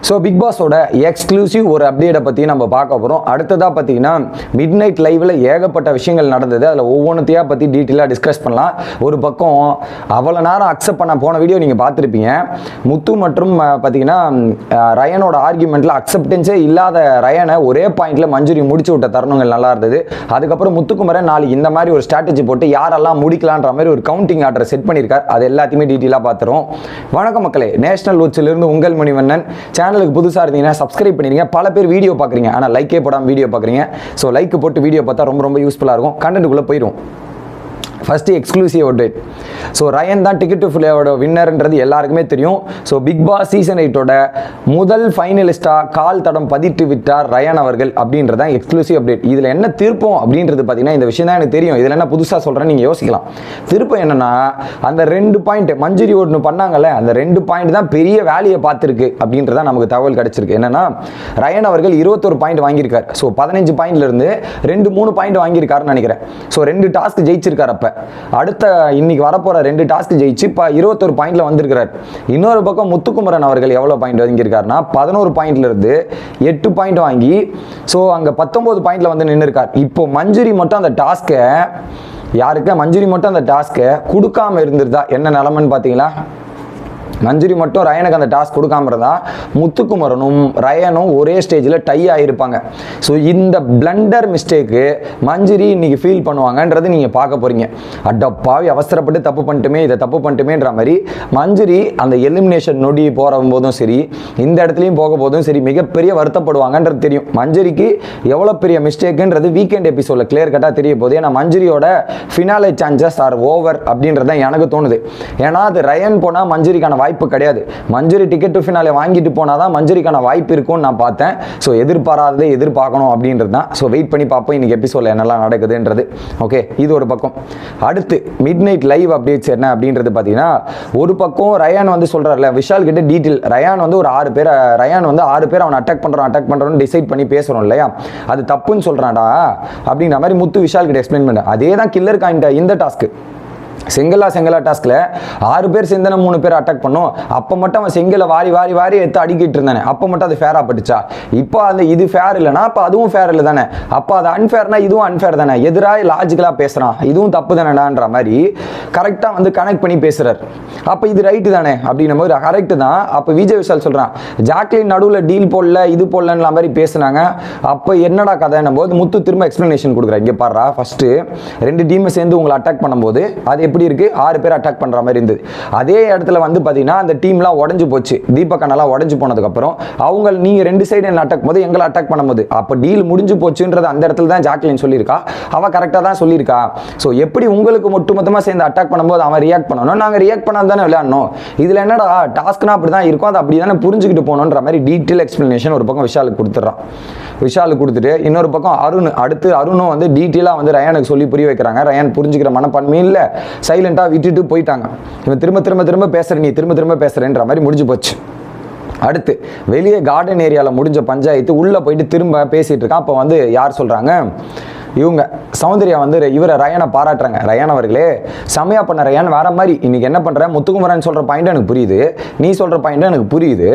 So big பாஸோட exclusive ஒரு அப்டேட்டை பற்றி நம்ம பார்க்க போகிறோம். அடுத்ததாக பார்த்தீங்கன்னா மிட் நைட் லைவில் ஏகப்பட்ட விஷயங்கள் நடந்தது. அதில் ஒவ்வொன்றுத்தையாக பற்றி டீட்டெயிலாக டிஸ்கஸ் பண்ணலாம். ஒரு பக்கம் அவ்வளோ நேரம் அக்செப்ட் பண்ண போன வீடியோ நீங்கள் பார்த்துருப்பீங்க. முத்து மற்றும் பார்த்தீங்கன்னா ரயனோட ஆர்கியூமெண்ட்டில் அக்செப்டன்ஸே இல்லாத ரயனை ஒரே பாயிண்டில் மஞ்சுரி முடிச்சு விட்ட தருணங்கள் நல்லா இருந்தது. அதுக்கப்புறம் முத்துக்குமரன் நாளைக்கு இந்த மாதிரி ஒரு ஸ்ட்ராட்டஜி போட்டு யாரெல்லாம் முடிக்கலான்ற மாதிரி ஒரு கவுண்டிங் ஆர்டர் செட் பண்ணியிருக்கார். அது எல்லாத்தையுமே டீட்டெயிலாக பார்த்துருவோம். வணக்கம் மக்களே, நேஷனல் உச்சிலிருந்து உங்கள் மணிவண்ணன். சேனலுக்கு புதுசாக இருந்தீங்கன்னா சப்ஸ்கிரைப் பண்ணிடுங்க. பல பேர் வீடியோ பார்க்குறீங்க, ஆனால் லைக்கே போடாமல் வீடியோ பார்க்குறீங்க. ஸோ லைக் போட்டு வீடியோ பார்த்தா ரொம்ப ரொம்ப யூஸ்ஃபுல்லாக இருக்கும். கண்டென்ட்டுக்குள்ளே போயிடும். First exclusive update. So Ryan தான் டிக்கெட் டு ஃபிளேவோட வின்னர்ன்றது எல்லாருக்குமே தெரியும். ஸோ பிக் பாஸ் சீசன் 8ஓட முதல் ஃபைனலிஸ்டாக கால் தடம் பதிட்டு விட்டார் ரயன் அவர்கள் அப்படின்றது தான் எக்ஸ்க்ளூசிவ் அப்டேட். இதில் என்ன திருப்பம் அப்படின்றது பார்த்தீங்கன்னா இந்த விஷயம் தான் எனக்கு தெரியும். இதில் என்ன புதுசாக சொல்கிறேன்னு நீங்கள் யோசிக்கலாம். திருப்பம் என்னென்னா அந்த 2 பாயிண்ட் மஞ்சுரி ஒன்று பண்ணாங்கல்ல, அந்த 2 பாயிண்ட் தான் பெரிய வேலையை பார்த்துருக்கு அப்படின்றத நமக்கு தகவல் கிடச்சிருக்கு. என்னென்னா ரயன் அவர்கள் 21 பாயிண்ட் வாங்கியிருக்கார். ஸோ 15 பாயிண்ட்லேருந்து 2-3 பாயிண்ட் வாங்கியிருக்காருன்னு நினைக்கிறேன். ஸோ 2 டாஸ்க் ஜெயிச்சிருக்கார். அப்போ அடுத்த இன்னைக்கு வரப்போற 2 டாஸ்க் ஜெயிச்சு இப்போ 21 பாயிண்ட்ல வந்திருக்கிறார். இன்னொரு பக்கம் முத்துக்குமரன் அவர்கள் எவ்வளவு பாயிண்ட் வாங்கியிருக்காருன்னா 11 பாயிண்ட்ல இருந்து 8 பாயிண்ட் வாங்கி ஸோ அங்க 19 பாயிண்ட்ல வந்து நின்று இருக்கார். இப்போ மஞ்சுரி மட்டும் அந்த டாஸ்கை மஞ்சுரி மட்டும் அந்த டாஸ்கை கொடுக்காம இருந்திருந்தா என்ன நிலைமைன்னு பார்த்தீங்களா? மஞ்சுரி மட்டும் ரயனுக்கு அந்த டாஸ்க் கொடுக்காம இருந்தா முத்துக்குமரனும் ரயனும் ஒரே ஸ்டேஜில் டை ஆகிருப்பாங்க. ஸோ இந்த பிளண்டர் மிஸ்டேக்கு மஞ்சுரி இன்னைக்கு ஃபீல் பண்ணுவாங்கன்றது நீங்கள் பார்க்க போறீங்க. அடப்பாவி அவசரப்பட்டு தப்பு பண்ணிட்டுமேன்ற மாதிரி மஞ்சுரி அந்த எலிமினேஷன் நொடி போகிற போதும் சரி, இந்த இடத்துலையும் போக போதும் சரி மிகப்பெரிய வருத்தப்படுவாங்கன்றது தெரியும். மஞ்சுரிக்கு எவ்வளோ பெரிய மிஸ்டேக்குன்றது வீக்கெண்ட் எபிசோட கிளியர் கட்டாக தெரிய போகுது. ஏன்னா மஞ்சுரியோட ஃபினாலே சான்சஸ் ஆர் ஓவர் அப்படின்றது தான் எனக்கு தோணுது. ஏன்னா அது ரயன் போனால் மஞ்சுரிக்கான வாய்ப்பு கிடையாது. மஞ்சுரி டிக்கெட் டு ஃபினாலே வாங்கிட்டு போனாதான் மஞ்சுரிக்கான வாய்ப்பு இருக்கும்னு நான் பார்த்தேன். ஸோ எதிர்பாராததை எதிர்பார்க்கணும் அப்படின்றது தான். ஸோ வெயிட் பண்ணி பார்ப்போம் இன்னைக்கு எபிசோட்ல என்னெல்லாம் நடக்குதுன்றது. ஓகே, இது ஒரு பக்கம். அடுத்து மிட் நைட் லைவ் அப்டேட்ஸ் என்ன அப்படின்றது பார்த்தீங்கன்னா, ஒரு பக்கம் ரயான் வந்து சொல்றாருல விஷால் கிட்ட டீட்டெயில். ரயான் வந்து ஒரு 6 பேர் அவனை அட்டாக் பண்றோம்னு டிசைட் பண்ணி பேசுறோம் இல்லையா, அது தப்புன்னு சொல்றான்டா அப்படின்ற மாதிரி முத்து விஷால் கிட்ட எக்ஸ்பிளைன் பண்ண. அதே தான் கில்லர் காயின்ட்ட இந்த டாஸ்க் செங்கலா டாஸ்க்ல 6 பேர் சேர்ந்து 3 பேர் அட்டாக் பண்ணோம். அப்போ மட்டும் அவன் செங்கலை வாரி எடுத்து அடிக்கிட்டு இருந்தானே, அப்போ மட்டும் அது ஃபேரா பட்டுச்சா? இப்போ அந்த இது ஃபேர் இல்லைனா அப்போ அதுவும் ஃபேர் இல்லை தானே? அப்போ அது அன்ஃபேர்னா இதுவும் அன்ஃபேர் தானே? எதிராக லாஜிக்கலாக பேசுறான், இதுவும் தப்பு தானேடான்ற மாதிரி கரெக்டாக வந்து கனெக்ட் பண்ணி பேசுறாரு. அப்போ இது ரைட்டு தானே அப்படின்னும் போது கரெக்டு தான். அப்போ விஜய் விஷால் சொல்றான் ஜாக்லின் நடுவில் டீல் போடல இது போடலன்ற மாதிரி பேசுனாங்க. அப்போ என்னடா கதைன்னும் போது முத்து திரும்ப எக்ஸ்பிளனேஷன் கொடுக்குறேன். இங்கே பாடுறா, ஃபர்ஸ்ட் 2 டீமை சேர்ந்து உங்களை அட்டாக் பண்ணும்போது அது எப்படி இருக்கு? 6 பேர் அட்டாக் பண்ற மாதிரி இருந்தது. அதே இடத்துல வந்து பாத்தீங்கன்னா அந்த டீம்லாம் உடைஞ்சு போச்சு. தீபக் அண்ணாலாம் உடைஞ்சு போனதுக்கு அப்புறம் அவங்க நீங்க 2 சைடு என்ன அட்டாக் போது எங்களை அட்டாக் பண்ணும்போது அப்ப டீல் முடிஞ்சு போச்சுன்றது அந்த இடத்துல தான் ஜாக்லின் சொல்லியிருக்கா. அவ கரெக்டா தான் சொல்லியிருக்கா. ஸோ எப்படி உங்களுக்கு மொத்தமா சேர்ந்து அட்டாக் பண்ணும்போது அவன் ரியாக்ட் பண்ணணும், நாங்க ரியாக்ட் பண்ணால் தானே விளையாடணும். இதுல என்னடா டாஸ்க்னா அப்படிதான் இருக்கும், அது அப்படி தானே புரிஞ்சுக்கிட்டு போகணுன்ற மாதிரி டீட்டெயில் எக்ஸ்பிளனேஷன் ஒரு பக்கம் விஷாலுக்கு கொடுத்துட்றான். விஷாலுக்கு கொடுத்துட்டு இன்னொரு பக்கம் அருணும் வந்து டீட்டெயிலாக வந்து ரயானுக்கு சொல்லி புரிய வைக்கிறாங்க. ரயான் புரிஞ்சுக்கிற மனப்பான்மையும் இல்லை, சைலண்டாக விட்டுட்டு போயிட்டாங்க. இவன் திரும்ப பேசுற, நீ திரும்ப பேசுறேன்ற மாதிரி முடிஞ்சு போச்சு. அடுத்து வெளியே கார்டன் ஏரியாவில் முடிஞ்ச பஞ்சாயத்து உள்ளே போயிட்டு திரும்ப பேசிட்டு இருக்கான். அப்போ வந்து யார் சொல்றாங்க, இவங்க சௌந்தர்யா வந்து இவரை ரயானை பாராட்டுறாங்க. ரயான் அவர்களே செமையா பண்ண ரயான், வேற மாதிரி இன்னைக்கு என்ன பண்ற? முத்துக்குமரன் சொல்ற பாயிண்ட் எனக்கு புரியுது, நீ சொல்ற பாயிண்ட் எனக்கு புரியுது.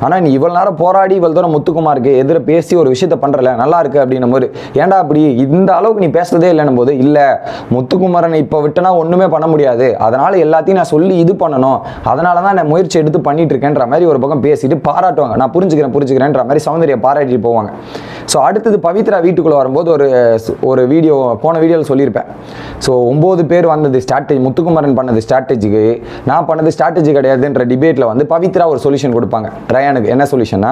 ஆனா நீ இவ்வளவு நேரம் போராடி இவ்வளவு தூரம் முத்துக்குமாருக்கு எதிர பேசி ஒரு விஷயத்த பண்றல, நல்லா இருக்கு அப்படின்னும் போது ஏன்டா அப்படி இந்த அளவுக்கு நீ பேசுறதே இல்லைன்னும் போது, இல்ல முத்துக்குமரனை இப்ப விட்டனா ஒண்ணுமே பண்ண முடியாது, அதனால எல்லாத்தையும் நான் சொல்லி இது பண்ணணும், அதனாலதான் நான் முயற்சி எடுத்து பண்ணிட்டு இருக்கேன்ற மாதிரி ஒரு பக்கம் பேசிட்டு பாராட்டுவாங்க. நான் புரிஞ்சுக்கிறேன்ற மாதிரி சௌந்தர்யா பாராட்டிட்டு போவாங்க. ஸோ அடுத்தது பவித்ரா வீட்டுக்குள்ள வரும்போது ஒரு வீடியோ போன வீடியோவில் சொல்லியிருப்பேன். ஸோ 9 பேர் வந்தது ஸ்ட்ராட்டஜி, முத்துக்குமரன் பண்ணது ஸ்ட்ராட்டஜிக்கு, நான் பண்ணது ஸ்ட்ராட்டஜி கிடையாதுன்ற டிபேட்டில் வந்து பவித்ரா ஒரு சொல்யூஷன் கொடுப்பாங்க ரயானுக்கு. என்ன சொல்யூஷன்னா,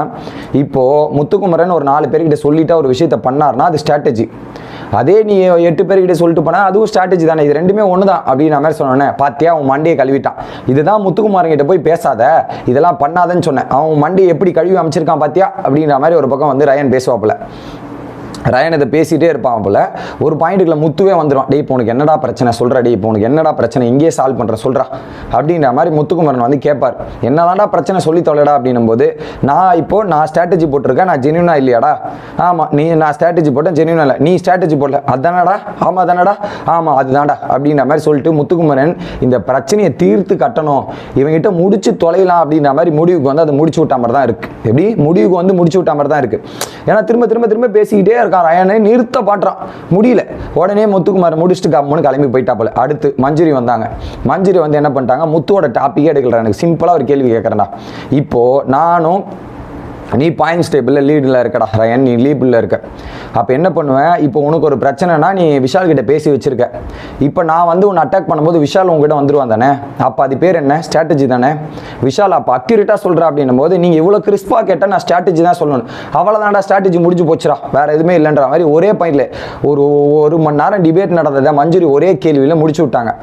இப்போ முத்துக்குமரன் ஒரு 4 பேர்கிட்ட சொல்லிட்டா ஒரு விஷயத்த பண்ணார்னா அது ஸ்ட்ராட்டஜி. அதே நீ 8 பேர்கிட்ட சொல்லிட்டு போனா அதுவும் ஸ்ட்ராட்டஜி தானே, இது ரெண்டுமே ஒன்று தான் அப்படின்னு மாதிரி சொன்னோன்னே, பாத்தியா அவன் மண்டையை கழுவிட்டான். இதுதான் முத்துக்குமாரன் கிட்ட போய் பேசாத, இதெல்லாம் பண்ணாதன்னு சொன்னேன், அவன் மண்டையை எப்படி கழுவி அமைச்சிருக்கான் பாத்தியா அப்படின்ற மாதிரி ஒரு பக்கம் வந்து ரயான் பேசுவாப்புல. ரயன் இதை பேசிகிட்டே இருப்பான் போல. ஒரு பாயிண்ட்டுக்குள்ள முத்துவே வந்துடும். டே இப்போ உனக்கு என்னடா பிரச்சனை சொல்கிறா, டே இப்போ உனக்கு என்னடா பிரச்சனை இங்கேயே சால்வ் பண்ணுற சொல்கிறா அப்படின்ற மாதிரி முத்துக்குமரன் வந்து கேட்பார். என்னதான்டா பிரச்சனை சொல்லி தொலைடா அப்படின்னும் போது, நான் ஸ்ட்ராட்டஜி போட்டிருக்கேன், நான் ஜென்யூனா இல்லையாடா? ஆமாம், நான் ஸ்ட்ராட்டஜி போட்டேன், ஜென்யூனா இல்லை. நீ ஸ்ட்ராட்டஜி போடல, அதுதானடா? ஆமாம் தானடா? ஆமாம் அதுதான்டா அப்படின்ற மாதிரி சொல்லிட்டு முத்துக்குமரன் இந்த பிரச்சனையை தீர்த்து கட்டணும், இவங்ககிட்ட முடிச்சு தொலைலாம் அப்படின்ற மாதிரி முடிவுக்கு வந்து அதை முடிச்சு விட்ட மாதிரி தான் இருக்குது. எப்படி முடிவுக்கு வந்து முடிச்சு விட்ட மாதிரி தான் இருக்குது. ஏன்னா திரும்ப திரும்ப திரும்ப பேசிக்கிட்டே ரயனை நிறுத்த பாட்டுறான், முடியல. உடனே முத்துக்குமார் முடிச்சுட்டு கம்முன்னு கிளம்பி போயிட்டா போல. அடுத்து மஞ்சுரி வந்தாங்க. மஞ்சுரி வந்து என்ன பண்ணிட்டாங்க, முத்துவோட டாப்பிக்கே எடுக்கல. எனக்கு சிம்பிளாக ஒரு கேள்வி கேட்குறேன்டா. இப்போ நானும் நீ பாயிண்ட்ஸ் டேபிளில் லீடில் இருக்கடா ரயன், நீ லீடில் இருக்க. அப்போ என்ன பண்ணுவேன், இப்போ உனக்கு ஒரு பிரச்சனைனா நீ விஷால் கிட்ட பேசி வச்சிருக்க. இப்போ நான் வந்து உன்னை அட்டாக் பண்ணும்போது விஷால் உங்ககிட்ட வந்துருவான் தானே? அப்போ அது பேர் என்ன? ஸ்ட்ராட்டஜி தானே? விஷால் அப்போ அக்யூரேட்டாக சொல்கிறா அப்படின்னும் போது நீங்கள் இவ்வளோ கிறிஸ்பாக கேட்டால் நான் ஸ்ட்ராட்டஜி தான் சொல்லணும். அவ்வளோதான்டா, ஸ்ட்ராட்டஜி முடிஞ்சு போச்சுடா, வேறு எதுவுமே இல்லைன்ற மாதிரி ஒரே பாயிண்டில் ஒரு மணி நேரம் டிபேட் நடந்ததை மஞ்சுரி ஒரே கேள்வியில் முடிச்சு விட்டாங்க.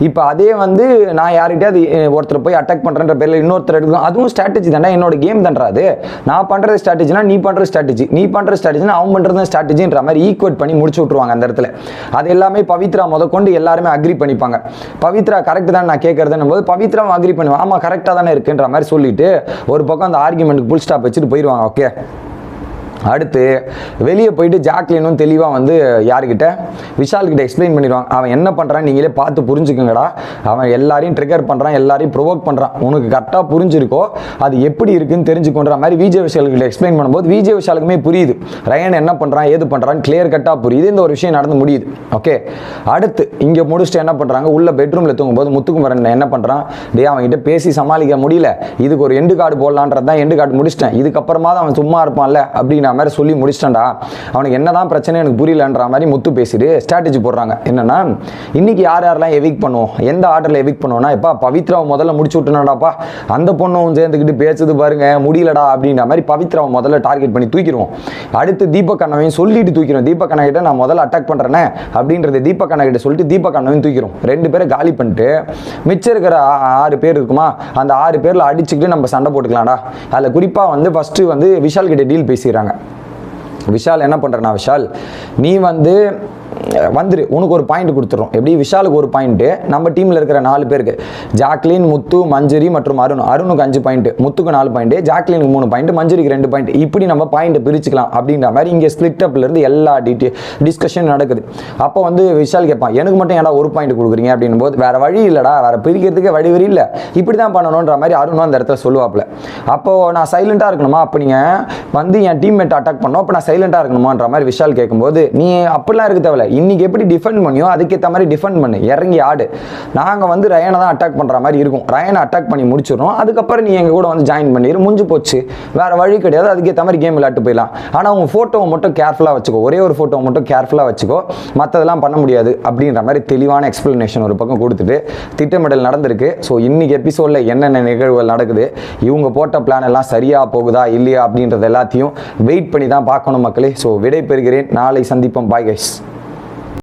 இப்போ அதே வந்து நான் யார்கிட்டயாவது ஒருத்தர் போய் அட்டாக் பண்ணுறன்ற பேரில் இன்னொருத்தர் எடுக்கும், அதுவும் ஸ்ட்ராட்டஜி தானே, என்னோட கேம் தான்டா அது. நான் பண்ணுறது ஸ்ட்ராட்டஜினா நீ பண்ணுற ஸ்ட்ராட்டஜி, நீ பண்ணுற ஸ்ட்ராட்டஜினா அவன் பண்ணுறது ஸ்ட்ராட்டஜின்ற மாதிரி ஈக்குவேட் பண்ணி முடிச்சு விட்ருவாங்க அந்த இடத்துல. அது எல்லாமே பவித்ரா முதற்கொண்டு எல்லாருமே அக்ரி பண்ணிப்பாங்க. பவித்ரா கரெக்ட் தான் நான் கேட்கறதுன்னு போது பவித்ராவும் அக்ரி பண்ணுவாங்க, ஆமாம் கரெக்டாக தானே இருக்குன்ற மாதிரி சொல்லிட்டு ஒரு பக்கம் அந்த ஆர்குமெண்ட்டுக்கு புல் ஸ்டாப் வச்சுட்டு போயிடுவாங்க. ஓகே, அடுத்து வெளியே போயிட்டு ஜாக்லினும் தெளிவாக வந்து யார்கிட்ட, விஷால்கிட்ட எக்ஸ்பிளைன் பண்ணிடுவாங்க. அவன் என்ன பண்ணுறான் நீங்களே பார்த்து புரிஞ்சுக்கோங்கடா, அவன் எல்லாரையும் ட்ரிகர் பண்ணுறான், எல்லாரையும் ப்ரொவோக் பண்ணுறான், உனக்கு கரெக்டாக புரிஞ்சிருக்கோ அது எப்படி இருக்குன்னு தெரிஞ்சுக்கொன்ற மாதிரி விஜய் விஷால்கிட்ட எக்ஸ்பிளைன் பண்ணும்போது விஜய் விஷாலுக்குமே புரியுது ரயன் என்ன பண்ணுறான் ஏது பண்ணுறான்னு கிளியர் கட்டாக புரியுது. இந்த ஒரு விஷயம் நடந்து முடியுது. ஓகே, அடுத்து இங்கே முடிச்சுட்டு என்ன பண்ணுறாங்க, உள்ள பெட்ரூமில் தூங்கும்போது முத்துக்குமரன் என்ன பண்ணுறான், டே அவன்கிட்ட பேசி சமாளிக்க முடியல, இதுக்கு ஒரு எண்டு கார்டு போடலான்றது தான், எண்டு கார்டு முடிச்சிட்டேன், இதுக்கப்புறமா தான் அவன் சும்மா இருப்பான்ல அப்படின்னு மாதிரி சொல்லி முடிச்சிட்டா. அவனுக்கு என்னதான் பிரச்சனை எனக்கு புரியலன்ற மாதிரி முத்து பேசிட்டு ஸ்ட்ராட்டஜி போடுறாங்க. என்னன்னா இன்னைக்கு யாரெல்லாம் எவிக் பண்ணுவோம், எந்த ஆர்டர்ல எவிக் பண்ணுவோம்னா, எப்பா பவித்ராவை முதல்ல முடிச்சு விட்டுனாடாப்பா, அந்த பொண்ணும் சேர்ந்துக்கிட்டு பேசுது பாருங்க முடியலடா அப்படின்ற மாதிரி பவித்ராவை முதல்ல டார்கெட் பண்ணி தூக்கிடுவோம். அடுத்து தீபக் அண்ணாவையும் சொல்லிட்டு தூக்கிறோம், தீபக் அண்ணா கிட்ட நான் முதல்ல அட்டாக் பண்றேனே அப்படின்றது தீபக் அண்ணா கிட்ட சொல்லிட்டு தீபக் அண்ணாவையும் தூக்கிறோம். 2 பேரை காலி பண்ணிட்டு மிச்சம் இருக்கிற 6 பேர் இருக்குமா, அந்த 6 பேர்ல அடிச்சுக்கிட்டு நம்ம சண்டை போட்டுக்கலாம்டா. அதில் குறிப்பாக வந்து ஃபர்ஸ்ட் வந்து விஷால் கிட்ட டீல் பேசிடுறாங்க. விஷால் என்ன பண்ணுறனா, விஷால் நீ வந்து வந்துரு, உனக்கு ஒரு பாயிண்ட் கொடுத்துரும். எப்படி விஷாலுக்கு ஒரு பாயிண்ட்டு, நம்ம டீமில் இருக்கிற 4 பேருக்கு ஜாக்லின், முத்து, மஞ்சரி மற்றும் அருணுக்கு 5 பாயிண்ட், முத்துக்கு 4 பாயிண்ட், ஜாக்லினுக்கு 3 பாயிண்ட், மஞ்சரிக்கு 2 பாயிண்ட், இப்படி நம்ம பாயிண்ட் பிரிச்சுக்கலாம் அப்படின்ற மாதிரி இங்கே ஸ்பிளிட் அப்லேருந்து எல்லா டிஸ்கஷன் நடக்குது. அப்போ வந்து விஷால் கேட்பான், எனக்கு மட்டும் ஏன்டா ஒரு பாயிண்ட் கொடுக்குறீங்க அப்படின்னும் போது, வேற வழி இல்லைடா, வேற பிரிக்கிறதுக்கே வழி இல்லை, இப்படி தான் பண்ணணுன்ற மாதிரி அருணும் அந்த இடத்துல சொல்லுவாப்புல. அப்போது நான் சைலண்ட்டாக இருக்கணுமா, அப்போ நீங்கள் வந்து என் டீம்மேட் அட்டாக் பண்ணோம், அப்போ நான் சைலண்ட்டாக இருக்கணுமான்ற மாதிரி விஷால் கேட்கும்போது, நீ அப்படிலாம் இருக்க தேவையில்ல, இன்னைக்கு எப்படி டிஃபெண்ட் பண்ணியோ அதுக்கேற்ற மாதிரி டிஃபெண்ட் பண்ணு, இறங்கி ஆடு. நாங்கள் வந்து ரயனை தான் அட்டாக் பண்ணுற மாதிரி இருக்கும், ரயனை அட்டாக் பண்ணி முடிச்சிடறோம், அதுக்கப்புறம் நீ எங்கள் கூட வந்து ஜாயின் பண்ணிடு, முடிஞ்சு போச்சு, வேற வழி கிடையாது, அதுக்கேற்ற மாதிரி கேம் விளையாட்டு போயிடலாம். ஆனால் உங்கள் ஃபோட்டோவை மட்டும் கேர்ஃபுல்லாக வச்சுக்கோ, ஒரே ஒரு ஃபோட்டோவை மட்டும் கேர்ஃபுல்லாக வச்சுக்கோ, மற்றதெல்லாம் பண்ண முடியாது அப்படின்ற மாதிரி தெளிவான எக்ஸ்பிளனேஷன் ஒரு பக்கம் கொடுத்துட்டு திட்டமிடல் நடந்திருக்கு. ஸோ இன்னைக்கு எபிசோடில் என்னென்ன நிகழ்வுகள் நடக்குது, இவங்க போட்ட பிளான் எல்லாம் சரியாக போகுதா இல்லையா அப்படின்றது எல்லாத்தையும் வெயிட் பண்ணி தான் பார்க்கணும் மக்களே. ஸோ விடை பெறுகிறேன், நாளை சந்திப்போம், பாய் கைஸ்.